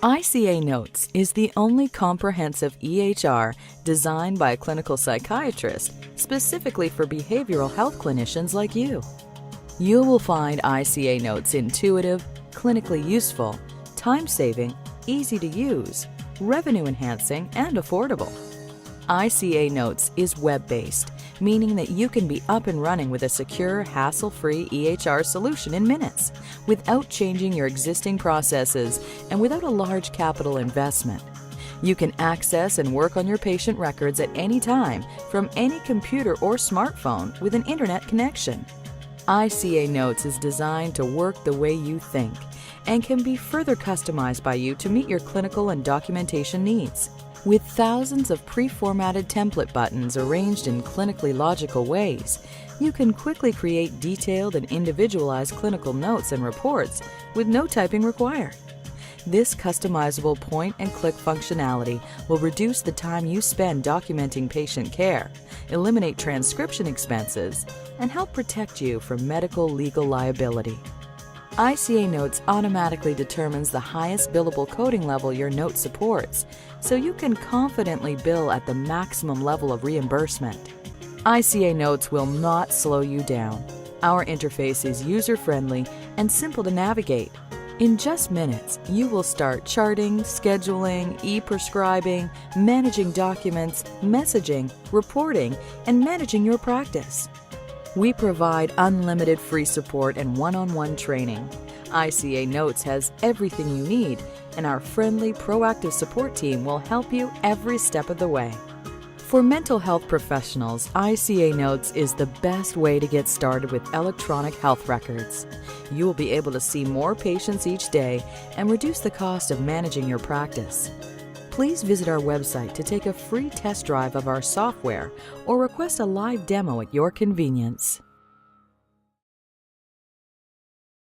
ICANotes is the only comprehensive EHR designed by a clinical psychiatrist specifically for behavioral health clinicians like you. You will find ICANotes intuitive, clinically useful, time-saving, easy to use, revenue-enhancing, and affordable. ICANotes is web-based, meaning that you can be up and running with a secure, hassle-free EHR solution in minutes, without changing your existing processes and without a large capital investment. You can access and work on your patient records at any time from any computer or smartphone with an internet connection. ICANotes is designed to work the way you think and can be further customized by you to meet your clinical and documentation needs. With thousands of pre-formatted template buttons arranged in clinically logical ways, you can quickly create detailed and individualized clinical notes and reports with no typing required. This customizable point-and-click functionality will reduce the time you spend documenting patient care, eliminate transcription expenses, and help protect you from medical legal liability. ICANotes automatically determines the highest billable coding level your note supports, so you can confidently bill at the maximum level of reimbursement. ICANotes will not slow you down. Our interface is user-friendly and simple to navigate. In just minutes, you will start charting, scheduling, e-prescribing, managing documents, messaging, reporting, and managing your practice. We provide unlimited free support and one-on-one training. ICANotes has everything you need, and our friendly, proactive support team will help you every step of the way. For mental health professionals, ICANotes is the best way to get started with electronic health records. You will be able to see more patients each day and reduce the cost of managing your practice. Please visit our website to take a free test drive of our software or request a live demo at your convenience.